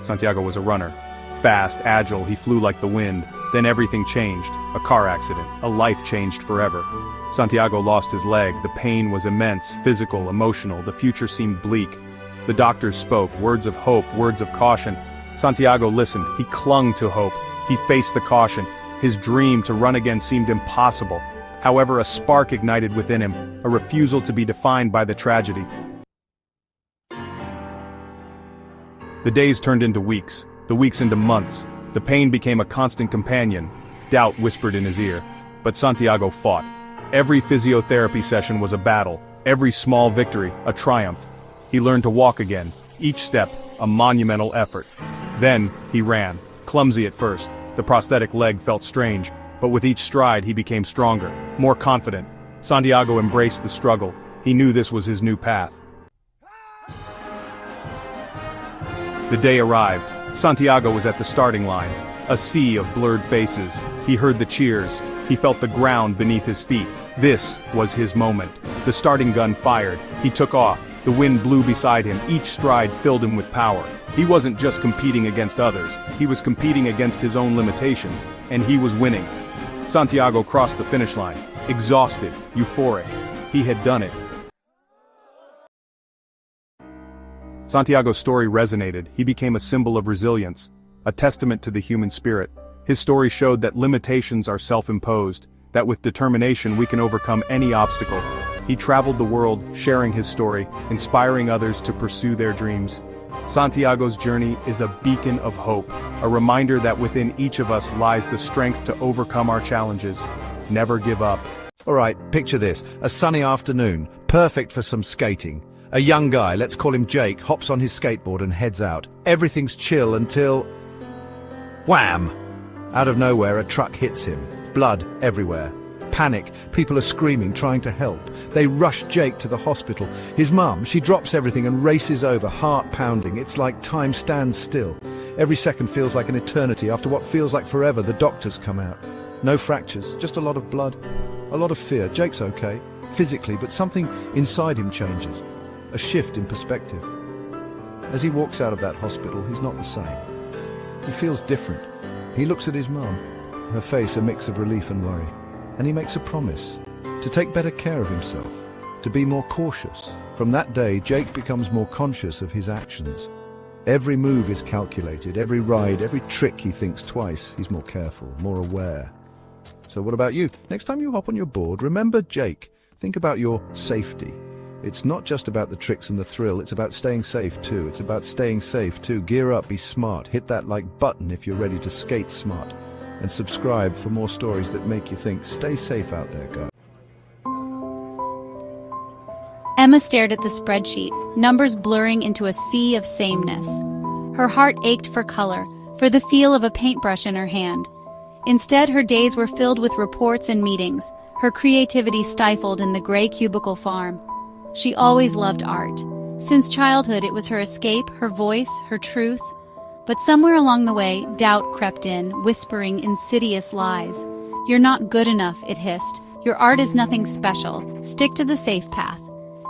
Santiago was a runner. Fast, agile, he flew like the wind. Then everything changed. A car accident. A life changed forever. Santiago lost his leg. The pain was immense, physical, emotional. The future seemed bleak. The doctors spoke, words of hope, words of caution. Santiago listened. He clung to hope. He faced the caution. His dream to run again seemed impossible. However, a spark ignited within him, a refusal to be defined by the tragedy. The days turned into weeks, the weeks into months. The pain became a constant companion. Doubt whispered in his ear. But Santiago fought. Every physiotherapy session was a battle. Every small victory, a triumph. He learned to walk again. Each step, a monumental effort. Then, he ran. Clumsy at first. The prosthetic leg felt strange. But with each stride he became stronger, more confident. Santiago embraced the struggle. He knew this was his new path. The day arrived. Santiago was at the starting line. A sea of blurred faces. He heard the cheers. He felt the ground beneath his feet. This was his moment. The starting gun fired. He took off. The wind blew beside him. Each stride filled him with power. He wasn't just competing against others. He was competing against his own limitations. And he was winning. Santiago crossed the finish line, exhausted, euphoric. He had done it. Santiago's story resonated. He became a symbol of resilience, a testament to the human spirit. His story showed that limitations are self-imposed, that with determination we can overcome any obstacle. He traveled the world, sharing his story, inspiring others to pursue their dreams. Santiago's journey is a beacon of hope, a reminder that within each of us lies the strength to overcome our challenges. Never give up. Alright, picture this. A sunny afternoon, perfect for some skating. A young guy, let's call him Jake, hops on his skateboard and heads out. Everything's chill until... wham! Out of nowhere, a truck hits him. Blood everywhere. Panic, people are screaming, trying to help. They rush Jake to the hospital. His mum, she drops everything and races over, heart pounding. It's like time stands still. Every second feels like an eternity. After what feels like forever, the doctors come out. No fractures, just a lot of blood, a lot of fear. Jake's okay, physically, but something inside him changes. A shift in perspective. As he walks out of that hospital, he's not the same. He feels different. He looks at his mum, her face a mix of relief and worry. And he makes a promise to take better care of himself, to be more cautious. From that day, Jake becomes more conscious of his actions. Every move is calculated, every ride, every trick he thinks twice. He's more careful, more aware. So what about you? Next time you hop on your board, remember Jake. Think about your safety. It's not just about the tricks and the thrill, it's about staying safe too. It's about staying safe too. Gear up, be smart, hit that like button if you're ready to skate smart. And subscribe for more stories that make you think. Stay safe out there, guys. Emma stared at the spreadsheet, numbers blurring into a sea of sameness. Her heart ached for color, for the feel of a paintbrush in her hand. Instead, her days were filled with reports and meetings, her creativity stifled in the gray cubicle farm. She always loved art. Since childhood, it was her escape, her voice, her truth. But somewhere along the way, doubt crept in, whispering insidious lies. "You're not good enough," it hissed. "Your art is nothing special. Stick to the safe path."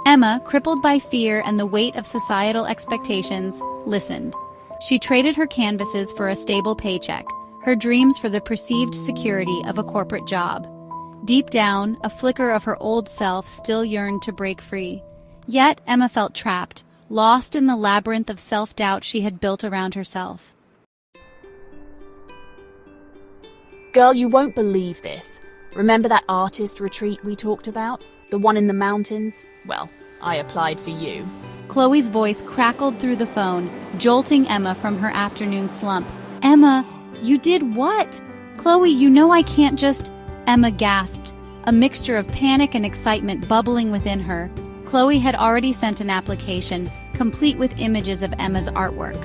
Emma, crippled by fear and the weight of societal expectations, listened. She traded her canvases for a stable paycheck, her dreams for the perceived security of a corporate job. Deep down, a flicker of her old self still yearned to break free. Yet Emma felt trapped, lost in the labyrinth of self-doubt she had built around herself. Girl, you won't believe this. Remember that artist retreat we talked about? The one in the mountains? Well, I applied for you. Chloe's voice crackled through the phone, jolting Emma from her afternoon slump. "Emma, you did what? Chloe, you know I can't just..." Emma gasped, a mixture of panic and excitement bubbling within her. Chloe had already sent an application, complete with images of Emma's artwork.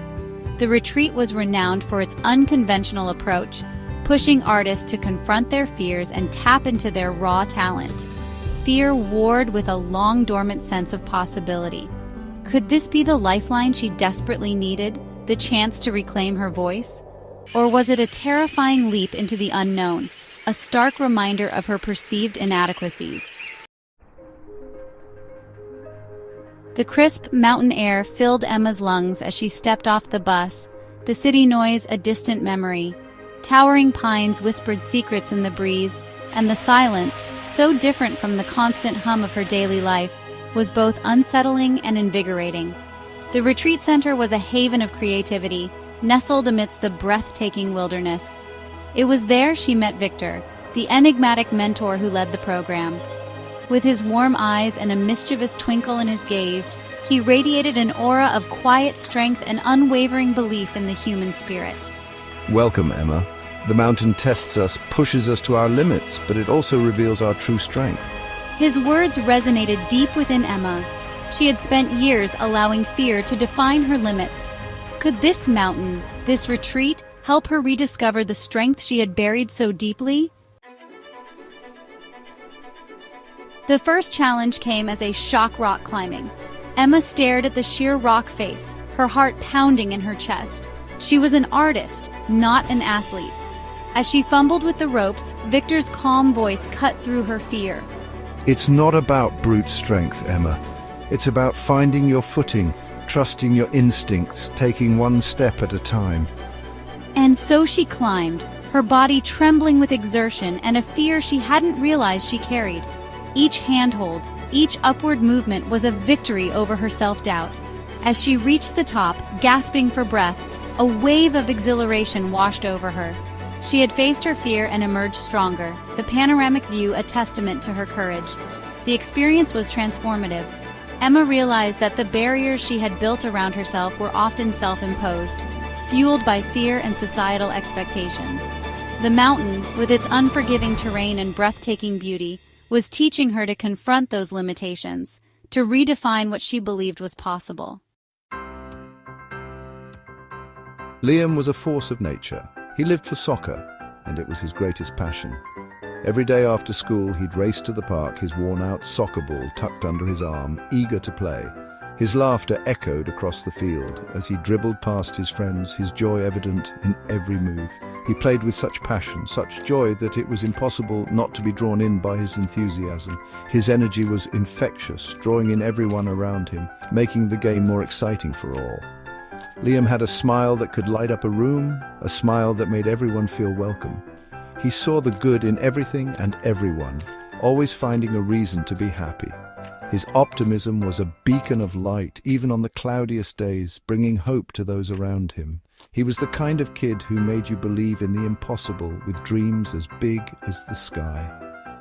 The retreat was renowned for its unconventional approach, pushing artists to confront their fears and tap into their raw talent. Fear warred with a long-dormant sense of possibility. Could this be the lifeline she desperately needed, the chance to reclaim her voice? Or was it a terrifying leap into the unknown, a stark reminder of her perceived inadequacies? The crisp mountain air filled Emma's lungs as she stepped off the bus, the city noise a distant memory. Towering pines whispered secrets in the breeze, and the silence, so different from the constant hum of her daily life, was both unsettling and invigorating. The retreat center was a haven of creativity, nestled amidst the breathtaking wilderness. It was there she met Victor, the enigmatic mentor who led the program. With his warm eyes and a mischievous twinkle in his gaze, he radiated an aura of quiet strength and unwavering belief in the human spirit. Welcome, Emma. The mountain tests us, pushes us to our limits, but it also reveals our true strength. His words resonated deep within Emma. She had spent years allowing fear to define her limits. Could this mountain, this retreat, help her rediscover the strength she had buried so deeply? The first challenge came as a shock rock climbing. Emma stared at the sheer rock face, her heart pounding in her chest. She was an artist, not an athlete. As she fumbled with the ropes, Victor's calm voice cut through her fear. It's not about brute strength, Emma. It's about finding your footing, trusting your instincts, taking one step at a time. And so she climbed, her body trembling with exertion and a fear she hadn't realized she carried. Each handhold, each upward movement was a victory over her self-doubt. As she reached the top, gasping for breath, a wave of exhilaration washed over her. She had faced her fear and emerged stronger, the panoramic view a testament to her courage. The experience was transformative. Emma realized that the barriers she had built around herself were often self-imposed, fueled by fear and societal expectations. The mountain, with its unforgiving terrain and breathtaking beauty, was teaching her to confront those limitations, to redefine what she believed was possible. Liam was a force of nature. He lived for soccer, and it was his greatest passion. Every day after school, he'd race to the park, his worn-out soccer ball tucked under his arm, eager to play. His laughter echoed across the field as he dribbled past his friends, his joy evident in every move. He played with such passion, such joy that it was impossible not to be drawn in by his enthusiasm. His energy was infectious, drawing in everyone around him, making the game more exciting for all. Liam had a smile that could light up a room, a smile that made everyone feel welcome. He saw the good in everything and everyone, always finding a reason to be happy. His optimism was a beacon of light, even on the cloudiest days, bringing hope to those around him. He was the kind of kid who made you believe in the impossible, with dreams as big as the sky.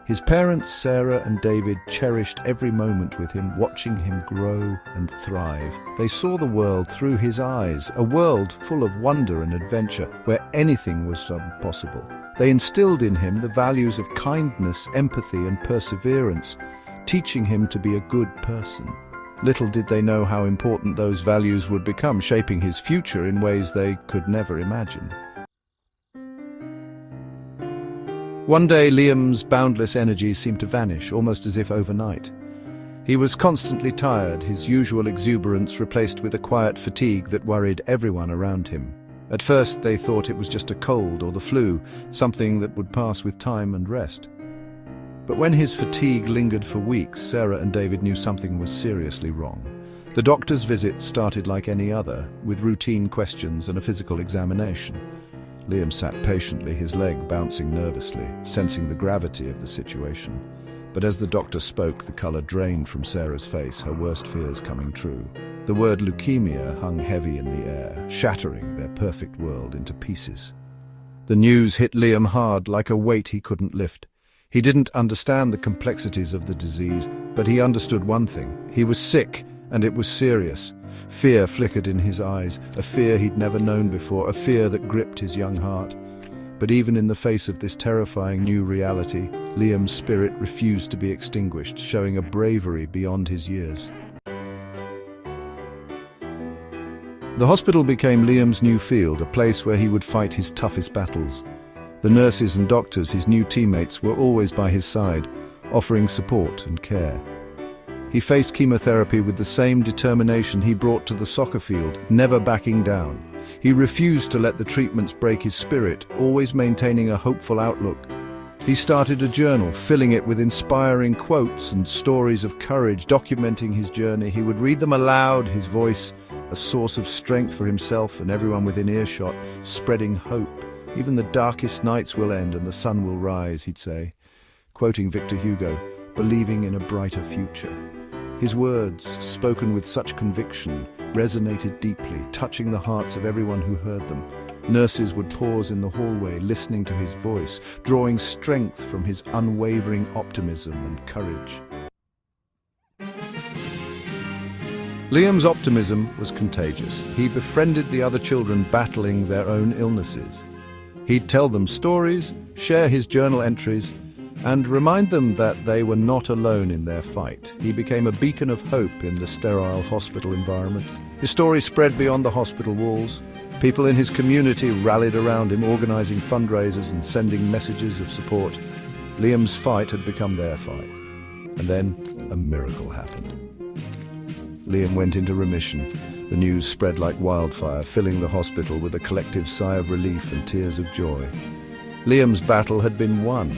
His parents, Sarah and David, cherished every moment with him, watching him grow and thrive. They saw the world through his eyes, a world full of wonder and adventure, where anything was possible. They instilled in him the values of kindness, empathy, and perseverance, teaching him to be a good person. Little did they know how important those values would become, shaping his future in ways they could never imagine. One day, Liam's boundless energy seemed to vanish, almost as if overnight. He was constantly tired, his usual exuberance replaced with a quiet fatigue that worried everyone around him. At first, they thought it was just a cold or the flu, something that would pass with time and rest. But when his fatigue lingered for weeks, Sarah and David knew something was seriously wrong. The doctor's visit started like any other, with routine questions and a physical examination. Liam sat patiently, his leg bouncing nervously, sensing the gravity of the situation. But as the doctor spoke, the color drained from Sarah's face, her worst fears coming true. The word leukemia hung heavy in the air, shattering their perfect world into pieces. The news hit Liam hard, like a weight he couldn't lift. He didn't understand the complexities of the disease, but he understood one thing. He was sick, and it was serious. Fear flickered in his eyes, a fear he'd never known before, a fear that gripped his young heart. But even in the face of this terrifying new reality, Liam's spirit refused to be extinguished, showing a bravery beyond his years. The hospital became Liam's new field, a place where he would fight his toughest battles. The nurses and doctors, his new teammates, were always by his side, offering support and care. He faced chemotherapy with the same determination he brought to the soccer field, never backing down. He refused to let the treatments break his spirit, always maintaining a hopeful outlook. He started a journal, filling it with inspiring quotes and stories of courage, documenting his journey. He would read them aloud, his voice a source of strength for himself and everyone within earshot, spreading hope. Even the darkest nights will end and the sun will rise, he'd say, quoting Victor Hugo, believing in a brighter future. His words, spoken with such conviction, resonated deeply, touching the hearts of everyone who heard them. Nurses would pause in the hallway, listening to his voice, drawing strength from his unwavering optimism and courage. Liam's optimism was contagious. He befriended the other children battling their own illnesses. He'd tell them stories, share his journal entries, and remind them that they were not alone in their fight. He became a beacon of hope in the sterile hospital environment. His story spread beyond the hospital walls. People in his community rallied around him, organizing fundraisers and sending messages of support. Liam's fight had become their fight. And then a miracle happened. Liam went into remission. The news spread like wildfire, filling the hospital with a collective sigh of relief and tears of joy. Liam's battle had been won.